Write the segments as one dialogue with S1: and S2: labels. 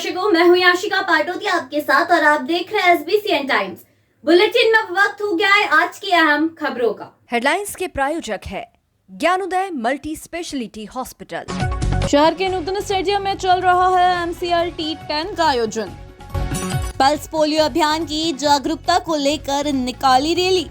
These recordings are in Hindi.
S1: दर्शकों, मैं हूं याशिका पाटोती आपके साथ और आप देख रहे हैं SBCN टाइम्स। बुलेटिन में वक्त हो गया है आज की अहम खबरों का।
S2: हेडलाइंस के प्रायोजक है ज्ञानोदय मल्टी स्पेशलिटी हॉस्पिटल।
S3: शहर के नूतन स्टेडियम में चल रहा है MCL T10 का आयोजन।
S1: पल्स पोलियो अभियान की जागरूकता को लेकर निकाली रैली।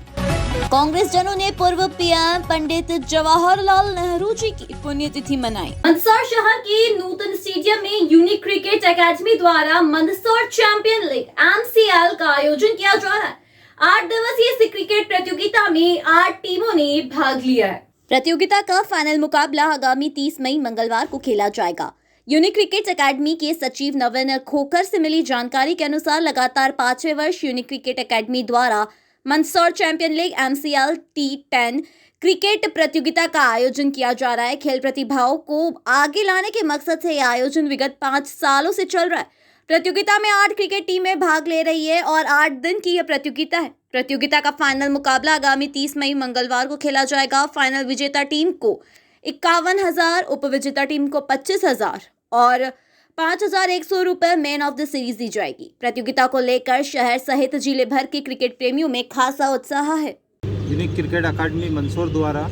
S1: कांग्रेस जनों ने पूर्व PM पंडित जवाहरलाल नेहरू जी की पुण्यतिथि मनाई। मंदसौर शहर के नूतन स्टेडियम में यूनिक क्रिकेट एकेडमी द्वारा मंदसौर चैंपियन लीग MCL का आयोजन किया जा रहा है। 8 दिवसीय इस क्रिकेट प्रतियोगिता में 8 टीमों ने भाग लिया है। प्रतियोगिता का फाइनल मुकाबला आगामी 30 मई मंगलवार को खेला जाएगा। यूनिक क्रिकेट एकेडमी के सचिव नवीन खोखर से मिली जानकारी के अनुसार लगातार 5वें वर्ष यूनिक क्रिकेट एकेडमी द्वारा Mandsaur champion league MCL T10 cricket प्रतियोगिता का आयोजन किया जा रहा है। खेल प्रतिभाओं को आगे लाने के मकसद से यह आयोजन विगत 5 सालों से चल रहा है। प्रतियोगिता में 8 क्रिकेट टीमें भाग ले रही है और 8 दिन की यह प्रतियोगिता है। प्रतियोगिता का फाइनल मुकाबला आगामी 30 मई मंगलवार को खेला जाएगा। फाइनल विजेता टीम को 51,000, उप विजेता टीम को 25,000 और 5,100 रुपए मैन ऑफ द सीरीज दी जाएगी। प्रतियोगिता को लेकर शहर सहित जिले भर के क्रिकेट प्रेमियों में खासा उत्साह है।
S4: यूनिक क्रिकेट अकादमी मंदसौर द्वारा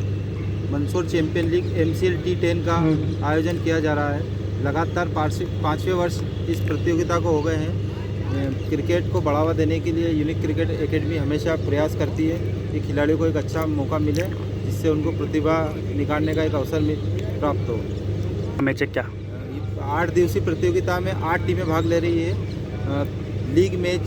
S4: Mandsaur champion league MCL T10 का आयोजन किया जा रहा है। लगातार 5वें वर्ष इस प्रतियोगिता को हो गए हैं। क्रिकेट को बढ़ावा देने के लिए यूनिक क्रिकेट एकेडमी हमेशा प्रयास करती है कि खिलाड़ियों को एक अच्छा मौका मिले, जिससे उनको प्रतिभा निकालने का एक अवसर प्राप्त हो।
S5: मैच क्या
S4: 8 दिवसीय प्रतियोगिता में 8 टीमें भाग ले रही है। लीग मैच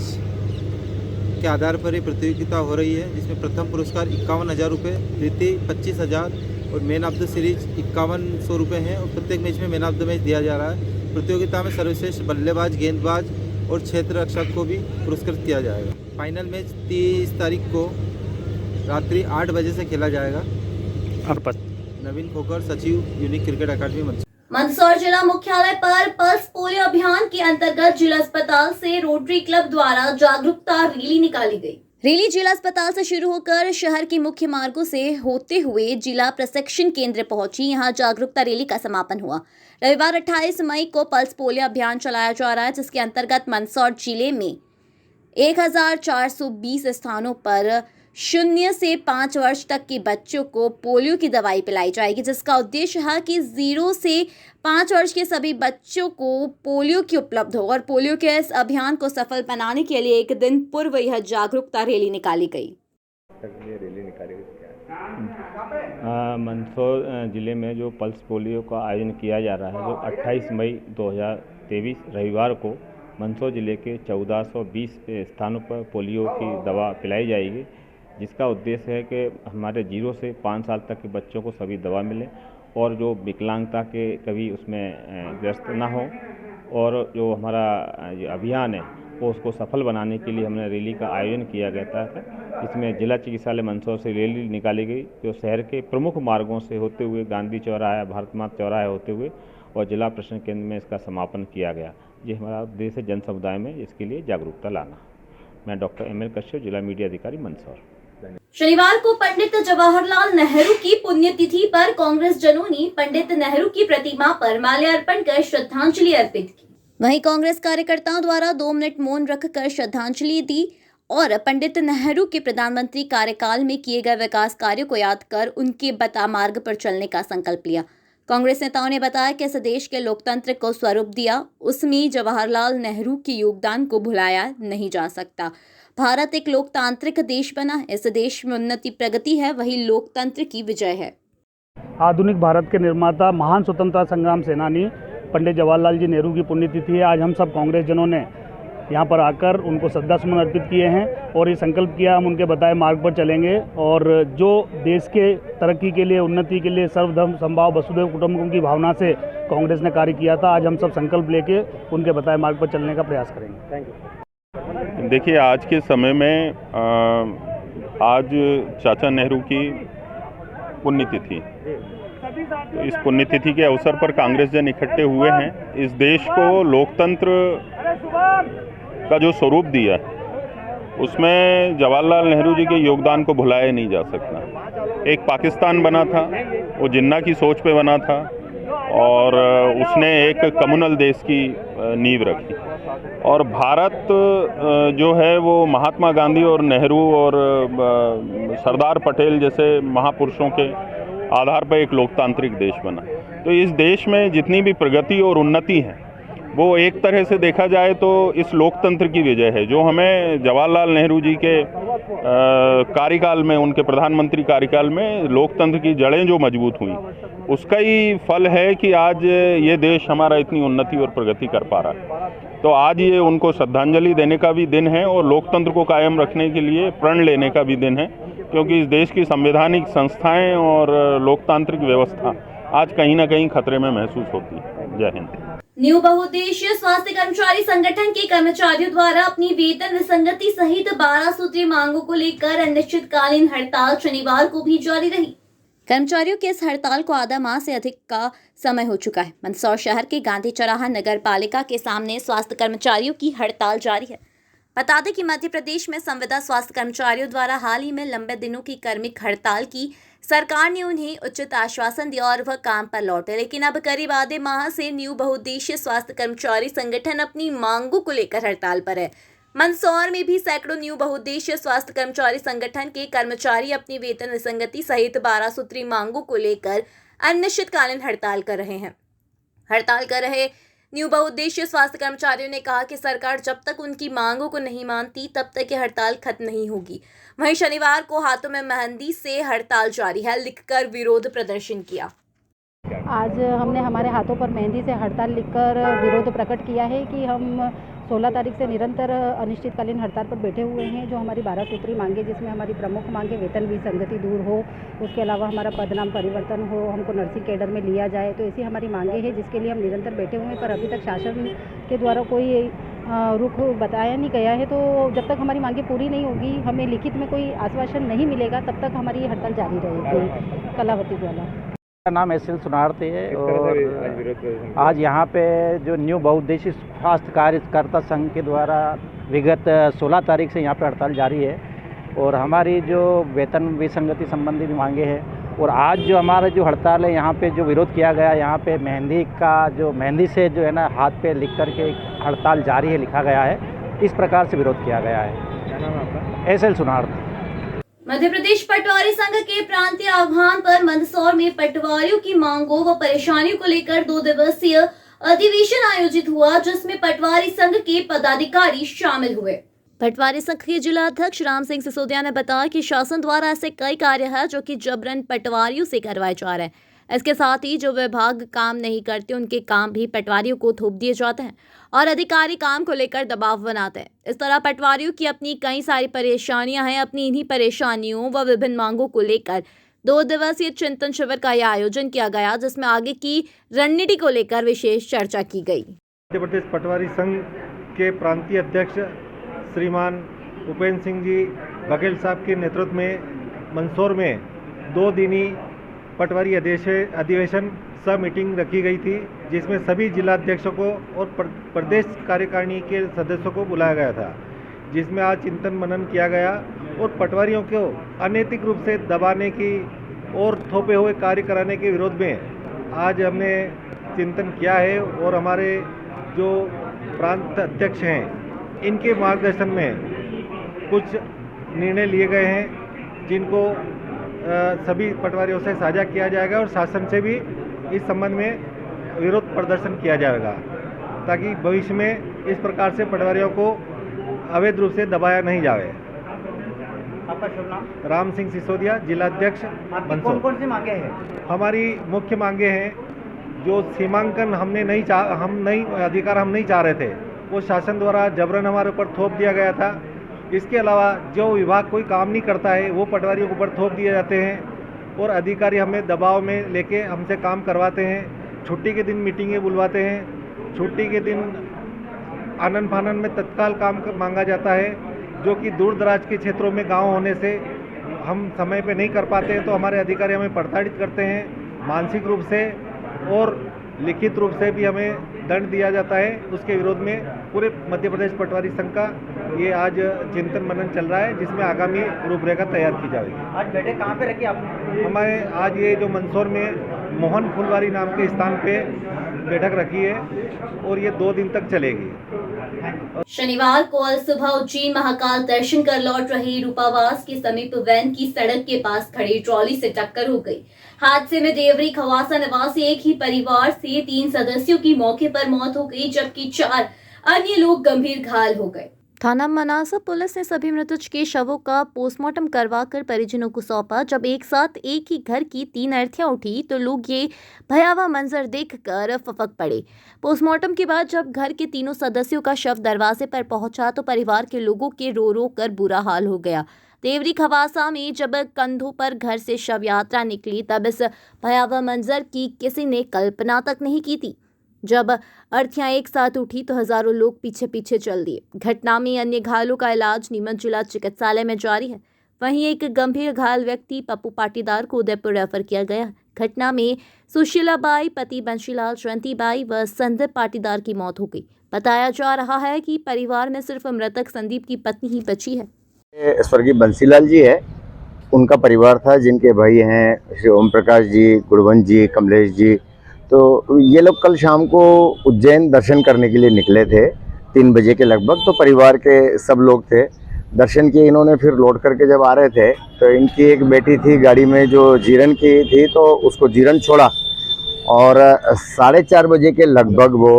S4: के आधार पर ये प्रतियोगिता हो रही है, जिसमें प्रथम पुरस्कार 51,000 रुपये, द्वितीय 25,000 और मैन ऑफ द सीरीज 5100 रुपये हैं और प्रत्येक मैच में मैन ऑफ द मैच दिया जा रहा है। प्रतियोगिता में सर्वश्रेष्ठ बल्लेबाज, गेंदबाज और क्षेत्र रक्षक को भी पुरस्कृत किया जाएगा। फाइनल मैच 30 तारीख को रात्रि 8 बजे से खेला जाएगा। नवीन खोखर, सचिव यूनिक क्रिकेट अकादमी
S1: मंदसौर जिला मुख्यालय पर पल्स पोलियो अभियान के अंतर्गत जिला अस्पताल से रोटरी क्लब द्वारा जागरूकता रैली निकाली गई। रैली जिला अस्पताल से शुरू होकर शहर के मुख्य मार्गों से होते हुए जिला प्रशिक्षण केंद्र पहुंची। यहां जागरूकता रैली का समापन हुआ। रविवार 28 मई को पल्स पोलियो अभियान चलाया जा रहा है, जिसके अंतर्गत मंदसौर जिले में 1420 स्थानों पर 0 से 5 वर्ष तक के बच्चों को पोलियो की दवाई पिलाई जाएगी, जिसका उद्देश्य है कि 0 से 5 वर्ष के सभी बच्चों को पोलियो की उपलब्ध हो और पोलियो के इस अभियान को सफल बनाने के लिए एक दिन पूर्व यह जागरूकता रैली निकाली गई।
S6: मंदसौर जिले में जो पल्स पोलियो का आयोजन किया जा रहा है, जो 28 मई 2023 रविवार को मंदसौर जिले के 1420 स्थानों पर पोलियो की दवा पिलाई जाएगी, जिसका उद्देश्य है कि हमारे 0 से 5 साल तक के बच्चों को सभी दवा मिले और जो विकलांगता के कभी उसमें ग्रस्त ना हो। और जो हमारा अभियान है वो उसको सफल बनाने के लिए हमने रैली का आयोजन किया गया था। इसमें जिला चिकित्सालय मंदसौर से रैली निकाली गई, जो शहर के प्रमुख मार्गों से होते हुए गांधी चौराहा, भारत माता चौराहा होते हुए और जिला प्रशिक्षण केंद्र में इसका समापन किया गया। ये हमारा उद्देश्य है जन समुदाय में इसके लिए जागरूकता लाना। मैं डॉक्टर ML कश्यप, जिला मीडिया अधिकारी मंदसौर।
S1: शनिवार को पंडित जवाहरलाल नेहरू की पुण्यतिथि पर कांग्रेस जनों ने पंडित नेहरू की प्रतिमा पर माल्यार्पण कर श्रद्धांजलि अर्पित की। वहीं कांग्रेस कार्यकर्ताओं द्वारा 2 मिनट मौन रखकर श्रद्धांजलि दी और पंडित नेहरू के प्रधानमंत्री कार्यकाल में किए गए विकास कार्यों को याद कर उनके बता मार्ग पर चलने का संकल्प लिया। कांग्रेस नेताओं ने बताया कि इस देश के लोकतंत्र को स्वरूप दिया, उसमें जवाहरलाल नेहरू के योगदान को भुलाया नहीं जा सकता। भारत एक लोकतांत्रिक देश बना, इस देश में उन्नति प्रगति है, वही लोकतंत्र की विजय है।
S5: आधुनिक भारत के निर्माता, महान स्वतंत्रता संग्राम सेनानी पंडित जवाहरलाल जी नेहरू की पुण्यतिथि है। आज हम सब कांग्रेस जनों ने यहाँ पर आकर उनको श्रद्धासुमन अर्पित किए हैं और ये संकल्प किया हम उनके बताए मार्ग पर चलेंगे और जो देश के तरक्की के लिए, उन्नति के लिए सर्वधर्म समभाव वसुधैव कुटुंबकम की भावना से कांग्रेस ने कार्य किया था। आज हम सब संकल्प लेके उनके बताए मार्ग पर चलने का प्रयास करेंगे। Thank you.
S7: देखिए, आज के समय में आज चाचा नेहरू की पुण्यतिथि, तो इस पुण्यतिथि के अवसर पर कांग्रेस जन इकट्ठे हुए हैं। इस देश को लोकतंत्र का जो स्वरूप दिया, उसमें जवाहरलाल नेहरू जी के योगदान को भुलाया नहीं जा सकता। एक पाकिस्तान बना था, वो जिन्ना की सोच पे बना था और उसने एक कम्युनल देश की नींव रखी। और भारत जो है वो महात्मा गांधी और नेहरू और सरदार पटेल जैसे महापुरुषों के आधार पर एक लोकतांत्रिक देश बना। तो इस देश में जितनी भी प्रगति और उन्नति है वो एक तरह से देखा जाए तो इस लोकतंत्र की वजह है, जो हमें जवाहरलाल नेहरू जी के कार्यकाल में, उनके प्रधानमंत्री कार्यकाल में लोकतंत्र की जड़ें जो मजबूत हुई, उसका ही फल है कि आज ये देश हमारा इतनी उन्नति और प्रगति कर पा रहा है। तो आज ये उनको श्रद्धांजलि देने का भी दिन है और लोकतंत्र को कायम रखने के लिए प्रण लेने का भी दिन है, क्योंकि इस देश की संवैधानिक संस्थाएं और लोकतांत्रिक व्यवस्था आज कहीं ना कहीं खतरे में महसूस होती है। जय हिंद।
S1: न्यू बहुउद्देशीय स्वास्थ्य कर्मचारी संगठन के कर्मचारियों द्वारा अपनी वेतन विसंगति सहित 12 सूत्रीय मांगों को लेकर अनिश्चितकालीन हड़ताल शनिवार को भी जारी रही। कर्मचारियों के इस हड़ताल को आधा माह से अधिक का समय हो चुका है। मंदसौर शहर के गांधी चौराहा नगर पालिका के सामने स्वास्थ्य कर्मचारियों की हड़ताल जारी है। बता दें कि मध्य प्रदेश में संविदा स्वास्थ्य कर्मचारियों द्वारा हाल ही में लंबे दिनों की कार्मिक हड़ताल की सरकार ने उन्हें उचित आश्वासन दिया और वह काम पर लौटे, लेकिन अब करीब आधे माह से न्यू बहुउद्देशीय स्वास्थ्य कर्मचारी संगठन अपनी मांगों को लेकर हड़ताल पर है। मंदसौर में भी सैकड़ों न्यू बहुउद्देशीय स्वास्थ्य कर्मचारी संगठन के कर्मचारी अपनी वेतन विसंगति सहित 12 सूत्री मांगों को लेकर अनिश्चितकालीन हड़ताल कर रहे हैं। हड़ताल कर रहे न्यू बहुउद्देशीय स्वास्थ्य कर्मचारियों ने कहा कि सरकार जब तक उनकी मांगों को नहीं मानती तब तक ये हड़ताल खत्म नहीं होगी। वहीं शनिवार को हाथों में मेहंदी से हड़ताल जारी है लिखकर विरोध प्रदर्शन किया।
S8: आज हमने हमारे हाथों पर मेहंदी से हड़ताल लिखकर विरोध प्रकट किया है कि हम 16 तारीख से निरंतर अनिश्चितकालीन हड़ताल पर बैठे हुए हैं। जो हमारी 12 सूत्री मांगे, जिसमें हमारी प्रमुख मांगे वेतन विसंगति दूर हो, उसके अलावा हमारा पदनाम परिवर्तन हो, हमको नर्सिंग कैडर में लिया जाए, तो ऐसी हमारी मांगे हैं जिसके लिए हम निरंतर बैठे हुए हैं। पर अभी तक शासन के द्वारा कोई रुख बताया नहीं गया है। तो जब तक हमारी मांगे पूरी नहीं होगी, हमें लिखित में कोई आश्वासन नहीं मिलेगा, तब तक हमारी हड़ताल जारी रहेगी। कलावती द्वारा
S9: मेरा नाम एस.एल. सुनारते है और आज यहाँ पे जो न्यू बहुउद्देशीय स्वास्थ्य कार्यकर्ता संघ के द्वारा विगत 16 तारीख से यहाँ पे हड़ताल जारी है और हमारी जो वेतन विसंगति संबंधी मांगे हैं। और आज जो हमारा जो हड़ताल है, यहाँ पे जो विरोध किया गया, यहाँ पे मेहंदी से जो है ना हाथ पे लिख करके हड़ताल जारी है लिखा गया है, इस प्रकार से विरोध किया गया है। क्या नाम है आपका? एस.एल. सुनारते।
S1: मध्य प्रदेश पटवारी संघ के प्रांतीय आह्वान पर मंदसौर में पटवारियों की मांगों व परेशानियों को लेकर 2 दिवसीय अधिवेशन आयोजित हुआ, जिसमें पटवारी संघ के पदाधिकारी शामिल हुए। पटवारी संघ के जिला अध्यक्ष राम सिंह सिसोदिया ने बताया कि शासन द्वारा ऐसे कई कार्य है जो कि जबरन पटवारियों से करवाए जा रहे हैं। इसके साथ ही जो विभाग काम नहीं करते उनके काम भी पटवारियों को थोप दिए जाते हैं और अधिकारी काम को लेकर दबाव बनाते हैं। इस तरह पटवारियों की अपनी कई सारी परेशानियां हैं। अपनी इन्हीं परेशानियों व विभिन्न मांगों को लेकर 2 दिवसीय चिंतन शिविर का यह आयोजन किया गया, जिसमें आगे की रणनीति को लेकर विशेष चर्चा की गई।
S10: मध्य प्रदेश पटवारी संघ के प्रांतीय अध्यक्ष श्रीमान उपेंद्र सिंह जी बघेल साहब के नेतृत्व में मंदसौर में 2 दिनी पटवारी अधिवेशन सब मीटिंग रखी गई थी, जिसमें सभी जिलाध्यक्षों को और प्रदेश कार्यकारिणी के सदस्यों को बुलाया गया था, जिसमें आज चिंतन मनन किया गया और पटवारियों को अनैतिक रूप से दबाने की और थोपे हुए कार्य कराने के विरोध में आज हमने चिंतन किया है। और हमारे जो प्रांत अध्यक्ष हैं, इनके मार्गदर्शन में कुछ निर्णय लिए गए हैं, जिनको सभी पटवारियों से साझा किया जाएगा और शासन से भी इस संबंध में विरोध प्रदर्शन किया जाएगा, ताकि भविष्य में इस प्रकार से पटवारियों को अवैध रूप से दबाया नहीं जाए।
S9: आपका शुभ नाम?
S10: राम सिंह सिसोदिया, जिलाध्यक्ष।
S9: कौन कौन सी मांगे हैं?
S10: हमारी मुख्य मांगे हैं, जो सीमांकन हम नहीं चाह रहे थे, वो शासन द्वारा जबरन हमारे ऊपर थोप दिया गया था। इसके अलावा जो विभाग कोई काम नहीं करता है, वो पटवारियों के ऊपर थोप दिए जाते हैं और अधिकारी हमें दबाव में लेके हमसे काम करवाते हैं। छुट्टी के दिन मीटिंगें बुलवाते हैं, छुट्टी के दिन आनन फानन में तत्काल काम मांगा जाता है, जो कि दूर दराज के क्षेत्रों में गांव होने से हम समय पे नहीं कर पाते हैं। तो हमारे अधिकारी हमें प्रताड़ित करते हैं, मानसिक रूप से और लिखित रूप से भी हमें दंड दिया जाता है। उसके विरोध में पूरे मध्य प्रदेश पटवारी संघ का ये आज चिंतन मनन चल रहा है, जिसमें आगामी रूपरेखा तैयार की जाएगी।
S9: आज बैठक कहाँ पे रखी आपने?
S10: हमारे आज ये जो मंदसौर में मोहन फुलवारी नाम के स्थान पे बैठक रखी है और ये 2 दिन तक चलेगी।
S1: शनिवार को अल सुबह उज्जैन महाकाल दर्शन कर लौट रही रूपावास के समीप वैन की सड़क के पास खड़ी ट्रॉली से टक्कर हो गई। हादसे में देवरी खवासा निवासी एक ही परिवार से 3 सदस्यों की मौके पर मौत हो गई, जबकि 4 अन्य लोग गंभीर घायल हो गए। थाना मनासा पुलिस ने सभी मृतक के शवों का पोस्टमार्टम करवाकर परिजनों को सौंपा। जब एक साथ एक ही घर की 3 अर्थियां उठी तो लोग ये भयावह मंजर देखकर फपक पड़े। पोस्टमार्टम के बाद जब घर के तीनों सदस्यों का शव दरवाजे पर पहुंचा तो परिवार के लोगों के रो रो कर बुरा हाल हो गया। देवरी खवासा में जब कंधों पर घर से शव यात्रा निकली तब इस भयावह मंजर की किसी ने कल्पना तक नहीं की थी। जब अर्थियां एक साथ उठी तो हजारों लोग पीछे पीछे चल दिए। घटना में अन्य घायलों का इलाज नीमच जिला चिकित्सालय में जारी है। वहीं एक गंभीर घायल व्यक्ति पप्पू पाटीदार को उदयपुर रेफर किया गया। घटना में सुशीलाबाई, पति बंशीलाल, जयंतीबाई व संदीप पाटीदार की मौत हो गई। बताया जा रहा है कि परिवार में सिर्फ मृतक संदीप की पत्नी ही बची है।
S11: स्वर्गीय बंसीलाल जी है, उनका परिवार था, जिनके भाई हैं श्री ओम प्रकाश जी, गुणवंत जी, कमलेश जी। तो ये लोग कल शाम को उज्जैन दर्शन करने के लिए निकले थे 3 बजे के लगभग। तो परिवार के सब लोग थे, दर्शन किए। इन्होंने फिर लौट करके जब आ रहे थे तो इनकी एक बेटी थी गाड़ी में जो जीरन की थी, तो उसको जीरन छोड़ा और 4:30 बजे के लगभग वो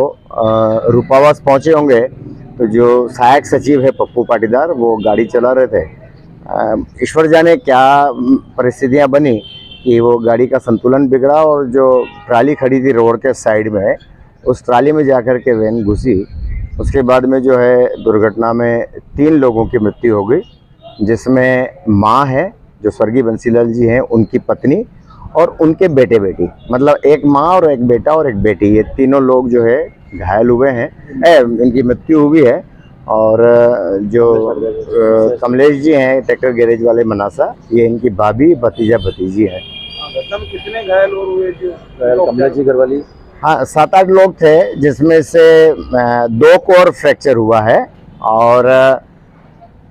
S11: रूपावास पहुँचे होंगे। तो जो सहायक सचिव है पप्पू पाटीदार, वो गाड़ी चला रहे थे। ईश्वर जाने क्या परिस्थितियाँ बनी कि वो गाड़ी का संतुलन बिगड़ा और जो ट्राली खड़ी थी रोड के साइड में, उस ट्राली में जाकर के वैन घुसी। उसके बाद में जो है दुर्घटना में 3 लोगों की मृत्यु हो गई, जिसमें माँ है जो स्वर्गीय बंसीलाल जी हैं, उनकी पत्नी और उनके बेटे बेटी, मतलब एक माँ और एक बेटा और एक बेटी, ये तीनों लोग जो है घायल हुए हैं, इनकी मृत्यु हुई है। और जो कमलेश जी हैं ट्रैक्टर गैरेज वाले मनासा, ये इनकी भाभी, भतीजा भतीजी है।
S10: घटना में कितने घायल और हुए?
S11: कमलेश जी घरवाली, हाँ 7-8 लोग थे, जिसमें से 2 को और फ्रैक्चर हुआ है और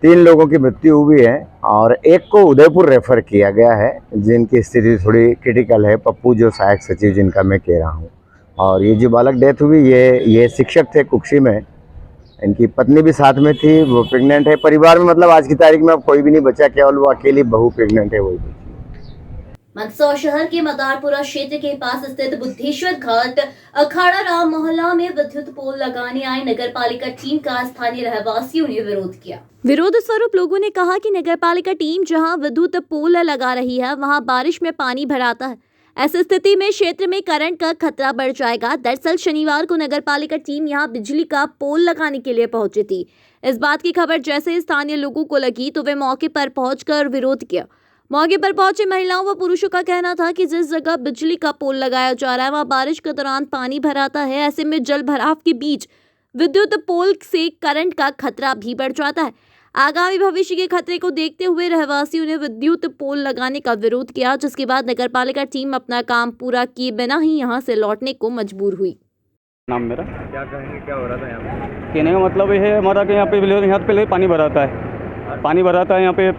S11: 3 लोगों की मृत्यु हुई है और एक को उदयपुर रेफर किया गया है, जिनकी स्थिति थोड़ी क्रिटिकल है। पप्पू जो सहायक सचिव जिनका मैं कह रहा हूँ। और ये जो बालक डेथ हुई, ये शिक्षक थे कुक्षी में, इनकी पत्नी भी साथ में थी, वो प्रेग्नेंट है। परिवार में मतलब आज की तारीख में अब कोई भी नहीं बचा, केवल वो अकेली बहू प्रेग्नेंट है। वही
S1: मंदसौर शहर के मदारपुरा क्षेत्र के पास स्थित बुद्धेश्वर घाट अखाड़ा राम मोहल्ला में विद्युत पोल लगाने आई नगर पालिका टीम का स्थानीय रहवासियों ने विरोध किया। विरोध स्वरूप लोगों ने कहा कि नगर पालिका टीम जहां विद्युत पोल लगा रही है, वहां बारिश में पानी भर आता है। ऐसी स्थिति में क्षेत्र में करंट का खतरा बढ़ जाएगा। दरअसल शनिवार को नगर पालिका टीम यहां बिजली का पोल लगाने के लिए पहुंची थी। इस बात की खबर जैसे स्थानीय लोगों को लगी तो वे मौके पर पहुंचकर विरोध किया। मौके पर पहुंचे महिलाओं व पुरुषों का कहना था कि जिस जगह बिजली का पोल लगाया जा रहा है वहां बारिश के दौरान पानी भर आता है। ऐसे में जल भराव के बीच विद्युत पोल से करंट का खतरा भी बढ़ जाता है। आगामी भविष्य के खतरे को देखते हुए रहवासियों ने विद्युत पोल लगाने का विरोध किया, जिसके बाद नगरपालिका टीम अपना काम पूरा किए बिना ही यहां से लौटने को मजबूर हुई।
S12: नाम मेरा,
S10: क्या कहेंगे, क्या हो रहा था यहाँ पे?
S12: कहने का मतलब ये है हमारा कि यहाँ पे पहले पानी भराता है, पानी भराता है यहाँ पे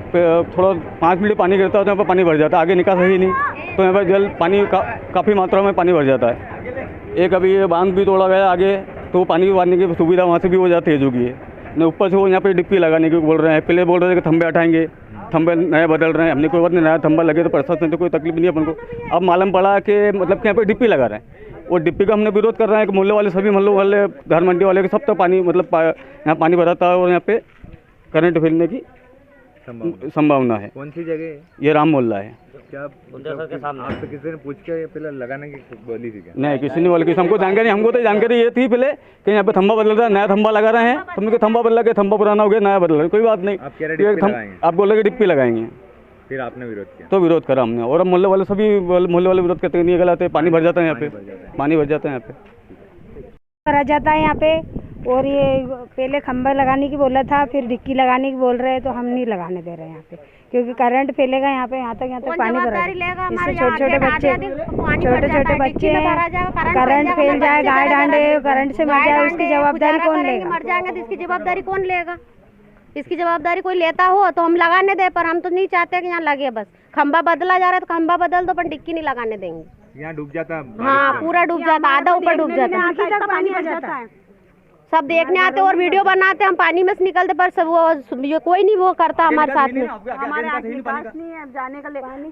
S12: थोड़ा 5 मिनट पानी गिरता है तो यहाँ पर पानी भर जाता है, आगे निकास ही नहीं, तो यहाँ पर जल पानी काफ़ी मात्रा में पानी भर जाता है। एक अभी ये बांध भी तोड़ा गया आगे, तो पानी भरने की सुविधा वहाँ से भी हो जाती है जो कि है न। ऊपर से वो यहाँ पे डिप्पी लगाने की बोल रहे हैं, पहले बोल रहे थे कि खंभे हटाएंगे, खंभे नए बदल रहे हैं। हमने कोई बात नहीं, नया खंभा लगे तो प्रशासन से कोई तकलीफ नहीं है अपन को। अब मालूम पड़ा कि मतलब कि यहाँ पे डिप्पी लगा रहे हैं, वो डिप्पी का हमने विरोध कर रहे हैं कि मोहल्ले वाले सभी मोहल्लों वाले, घर मंडी वाले के सब तो पानी मतलब यहाँ पानी भराता है और यहाँ पे करंट फैलने की संभावना है।
S10: कौन सी जगह है?
S12: ये राम मोहल्ला है।
S10: क्या के सामने आपसे किसी ने पूछ के पहले लगाने की बोली थी क्या?
S12: नहीं, किसी ने बोला कि हमको जानकारी, हमको तो जानकारी ये थी पहले कि यहाँ पे खंभा बदल रहा है, नया खंभा लगा रहे हैं। हमने खंभा बदला के खंभा पुराना हो गया, नया बदल रहा है, कोई बात नहीं।
S10: आप कह रहे
S12: आप बोले कि डिप्पी लगाएंगे,
S10: फिर आपने विरोध किया?
S12: तो विरोध करा हमने, और अब मोहल्ले वाले सभी मोहल्ले वाले विरोध करते नहीं, गलत है, पानी भर जाता है यहाँ पे, पानी भर जाता है यहाँ पे,
S13: भरा जाता है यहाँ पे। और ये पहले खंभा लगाने की बोला था, फिर डिक्की लगाने की बोल रहे हैं, तो हम नहीं लगाने दे रहे हैं यहाँ पे, क्योंकि करंट फैलेगा यहाँ पे, यहाँ तक पानी भरा। इससे छोटे बच्चे करंट फैल जाए, गाय डांडे करंट से मर जाए, उसकी जवाबदारी कौन लेगा?
S14: मर जाएंगे तो इसकी जवाबदारी कौन लेगा? इसकी जवाबदारी कोई लेता हो तो हम लगाने दे, पर हम तो नहीं चाहते कि यहाँ लगे। बस खंभा बदला जा रहा है तो खंभा बदल दो, पर डिक्की नहीं लगाने देंगे।
S10: यहाँ डूब जाता है।
S14: हाँ पूरा डूब जाता, आधा ऊपर डूब जाता है,
S13: पानी भर जाता है।
S14: सब देखने आते और वीडियो बनाते, हम पानी में से निकलते, पर सब वो कोई नहीं वो करता हमारे साथ में।
S13: हमारे आस पास नहीं है जाने का, नाली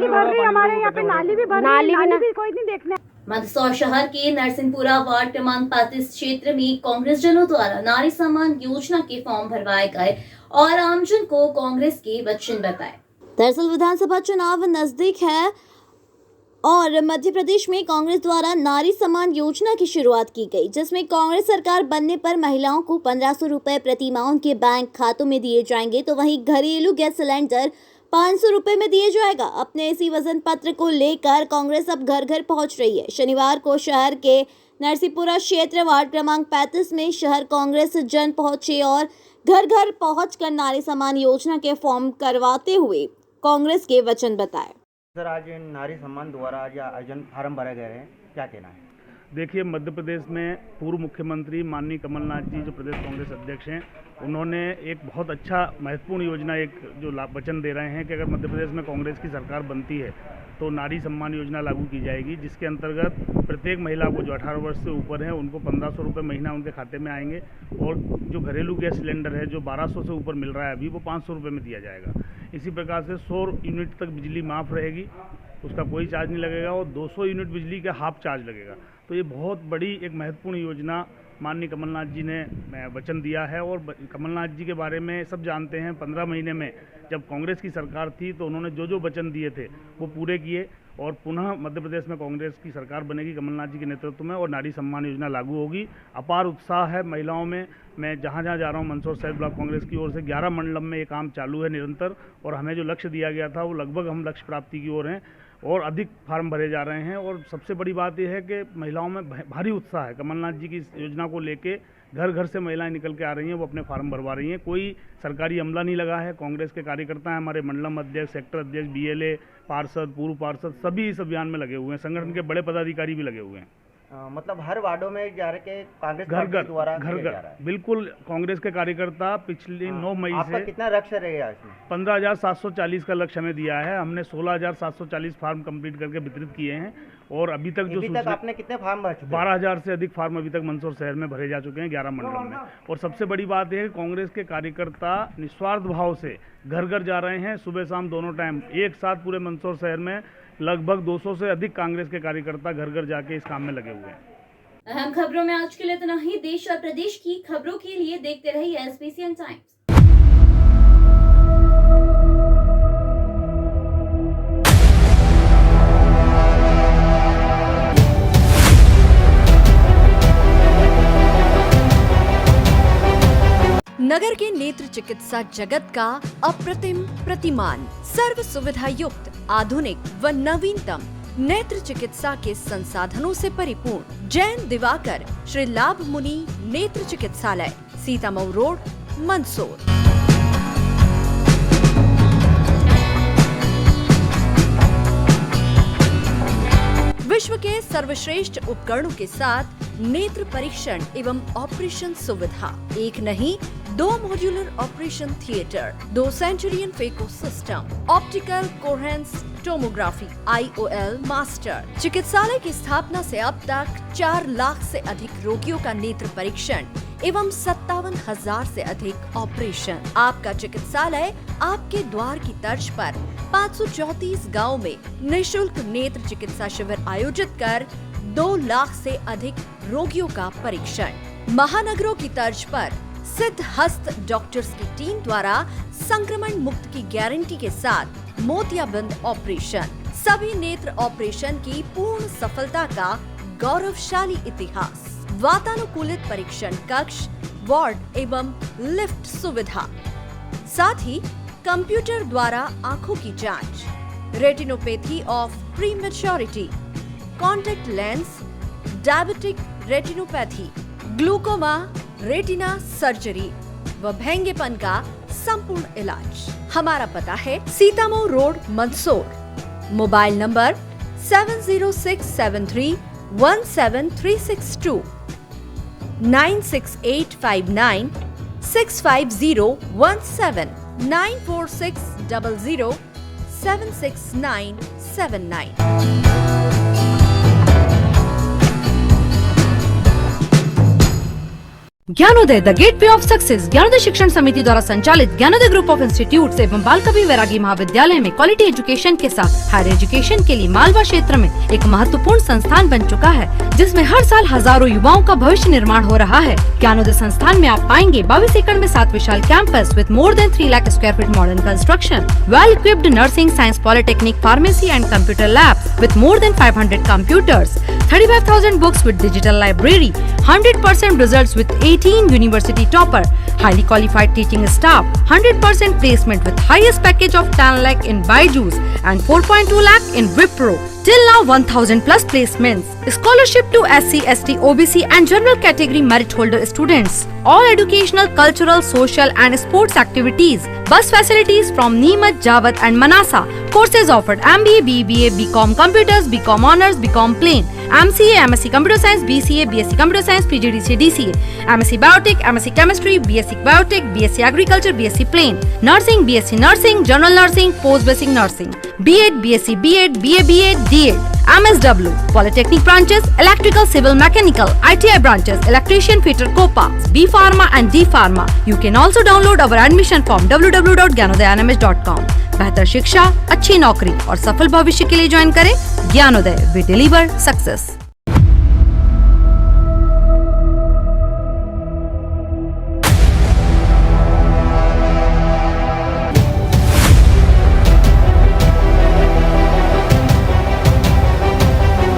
S13: भर रही है हमारे यहाँ पे, नाली भी भर रही है, नाली भी कोई नहीं देखने।
S1: मंदसौर शहर के नरसिंहपुरा वार्ड क्रमांक 35 क्षेत्र में कांग्रेस जनों द्वारा नारी सम्मान योजना के फॉर्म भरवाए गए और आमजन को कांग्रेस के वचन बताए। दरअसल विधानसभा चुनाव नजदीक है और मध्य प्रदेश में कांग्रेस द्वारा नारी सम्मान योजना की शुरुआत की गई, जिसमें कांग्रेस सरकार बनने पर महिलाओं को 1500 रुपए प्रति माह उनके बैंक खातों में दिए जाएंगे, तो वहीं घरेलू गैस सिलेंडर 500 रुपए में दिए जाएगा। अपने इसी वजन पत्र को लेकर कांग्रेस अब घर घर पहुंच रही है। शनिवार को शहर के नरसिंहपुरा क्षेत्र वार्ड क्रमांक 35 में शहर कांग्रेस जन पहुंचे और घर घर पहुंचकर नारी सम्मान योजना के फॉर्म करवाते हुए कांग्रेस के वचन बताए।
S9: सर, आज नारी सम्मान द्वारा आज आयोजन फार्म भरे गए हैं, क्या कहना है?
S5: देखिए, मध्य प्रदेश में पूर्व मुख्यमंत्री माननीय कमलनाथ जी जो प्रदेश कांग्रेस अध्यक्ष हैं, उन्होंने एक बहुत अच्छा महत्वपूर्ण योजना एक जो वचन दे रहे हैं कि अगर मध्य प्रदेश में कांग्रेस की सरकार बनती है तो नारी सम्मान योजना लागू की जाएगी, जिसके अंतर्गत प्रत्येक महिला को जो 18 वर्ष से ऊपर है उनको 1500 रुपये महीना उनके खाते में आएंगे और जो घरेलू गैस सिलेंडर है जो 1200 से ऊपर मिल रहा है अभी, वो 500 रुपये में दिया जाएगा। इसी प्रकार से 100 यूनिट तक बिजली माफ़ रहेगी, उसका कोई चार्ज नहीं लगेगा और 200 यूनिट बिजली का हाफ चार्ज लगेगा। तो ये बहुत बड़ी एक महत्वपूर्ण योजना माननीय कमलनाथ जी ने वचन दिया है और कमलनाथ जी के बारे में सब जानते हैं। 15 महीने में जब कांग्रेस की सरकार थी तो उन्होंने जो जो वचन दिए थे वो पूरे किए और पुनः मध्य प्रदेश में कांग्रेस की सरकार बनेगी कमलनाथ जी के नेतृत्व में और नारी सम्मान योजना लागू होगी। अपार उत्साह है महिलाओं में। मैं जहाँ जहाँ जा रहा हूँ, मंदसौर शहर ब्लॉक कांग्रेस की ओर से 11 मंडलम में ये काम चालू है निरंतर, और हमें जो लक्ष्य दिया गया था वो लगभग हम लक्ष्य प्राप्ति की ओर हैं और अधिक फार्म भरे जा रहे हैं। और सबसे बड़ी बात यह है कि महिलाओं में भारी उत्साह है। कमलनाथ जी की इस योजना को लेके घर घर से महिलाएं निकल के आ रही हैं, वो अपने फार्म भरवा रही हैं। कोई सरकारी अमला नहीं लगा है। कांग्रेस के कार्यकर्ता हैं, हमारे मंडलम अध्यक्ष, सेक्टर अध्यक्ष, बीएलए, पार्षद, पूर्व पार्षद सभी इस अभियान में लगे हुए हैं। संगठन के बड़े पदाधिकारी भी लगे हुए हैं।
S9: मतलब हर वार्डों में जा रहे के कांग्रेस
S5: घर
S9: द्वारा
S5: घर बिल्कुल कांग्रेस के कार्यकर्ता पिछले 9 मई से
S9: कितना लक्ष्य रहेगा इसमें?
S5: 15,740 का लक्ष्य हमें दिया है। हमने 16,740 फार्म कंप्लीट करके वितरित किए हैं और अभी तक जो
S9: आपने कितने फार्म भर चुके?
S5: 12,000 से अधिक फार्म अभी तक मंदसौर शहर में भरे जा चुके हैं 11 मंडलों में। और सबसे बड़ी बात यह है कि कांग्रेस के कार्यकर्ता निस्वार्थ भाव से घर घर जा रहे हैं, सुबह शाम दोनों टाइम। एक साथ पूरे मंदसौर शहर में लगभग 200 से अधिक कांग्रेस के कार्यकर्ता घर घर जाके इस काम में लगे हुए हैं।
S1: अहम खबरों में आज के लिए इतना ही। देश और प्रदेश की खबरों के लिए देखते रहिए एसबीसीएन टाइम्स।
S2: नगर के नेत्र चिकित्सा जगत का अप्रतिम प्रतिमान, सर्व सुविधा युक्त, आधुनिक व नवीनतम नेत्र चिकित्सा के संसाधनों से परिपूर्ण जैन दिवाकर श्री लाभ मुनि नेत्र चिकित्सालय, सीतामऊ रोड, मंदसौर। विश्व के सर्वश्रेष्ठ उपकरणों के साथ नेत्र परीक्षण एवं ऑपरेशन सुविधा, एक नहीं 2 modular operation theatre, 2 Centurion phaco system, optical coherence tomography, IOL master. चिकित्सालय की स्थापना से अब तक 4 लाख से अधिक रोगियों का नेत्र परीक्षण एवं 57,000 से अधिक ऑपरेशन। आपका चिकित्सालय आपके द्वार की तर्ज पर 534 गाँव में निःशुल्क नेत्र चिकित्सा शिविर आयोजित कर 2 लाख से अधिक रोगियों का परीक्षण। महानगरों की तर्ज पर सिद्ध हस्त डॉक्टर्स की टीम द्वारा संक्रमण मुक्त की गारंटी के साथ मोतियाबिंद ऑपरेशन। सभी नेत्र ऑपरेशन की पूर्ण सफलता का गौरवशाली इतिहास। वातानुकूलित परीक्षण कक्ष, वार्ड एवं लिफ्ट सुविधा, साथ ही कंप्यूटर द्वारा आंखों की जांच, retinopathy of prematurity, contact lens, diabetic retinopathy, glaucoma, retina surgery व भेंगेपन का संपूर्ण इलाज। हमारा पता है Sitamau road, Mandsaur. Mobile number 7067317362, 96859650179, 94600 769779। Gyanoday the gateway of success Gyanoday शिक्षण समिति द्वारा संचालित ज्ञानोदय ग्रुप ऑफ इंस्टीट्यूट एवं बाल कवि वैरागी महाविद्यालय में क्वालिटी एजुकेशन के साथ हायर एजुकेशन के लिए मालवा क्षेत्र में एक महत्वपूर्ण संस्थान बन चुका है, जिसमें हर साल हजारों युवाओं का भविष्य निर्माण हो रहा है। ज्ञानोदय संस्थान में आप पाएंगे 22 एकड़ में 7 विशाल campus with more than 3 lakh square feet modern construction, well equipped nursing, science, polytechnic, pharmacy and computer labs with more than 500 computers, 35,000 books with digital library, 100% results with 18 university topper, highly qualified teaching staff, 100% placement with highest package of 10 lakh in Byju's and 4.2 lakh in Wipro. Till now 1000 plus placements. Scholarship to SC, ST, OBC and general category merit holder students. All educational, cultural, social and sports activities. Bus facilities from Neemuch, Jawat and Manasa. Courses offered MBA, BBA, BCom Computers, BCom Honors, BCom Plain, MCA, MSc Computer Science, BCA, BSc Computer Science, PGDCA, DCA, MSc Biotech, MSc Chemistry, BSc Biotech, BSc Agriculture, BSc Plain, Nursing, BSc Nursing, General Nursing, Post Basic Nursing, B.Ed, BSc B.Ed, BA, B.Ed, D.Ed, MSW, Polytechnic branches, Electrical, Civil, Mechanical, ITI branches, Electrician, Fitter, Copa, B Pharma and D Pharma. You can also download our admission form www.gyanodayanmh.com। बेहतर शिक्षा, अच्छी नौकरी और सफल भविष्य के लिए ज्वाइन करें ज्ञानोदय। We deliver success.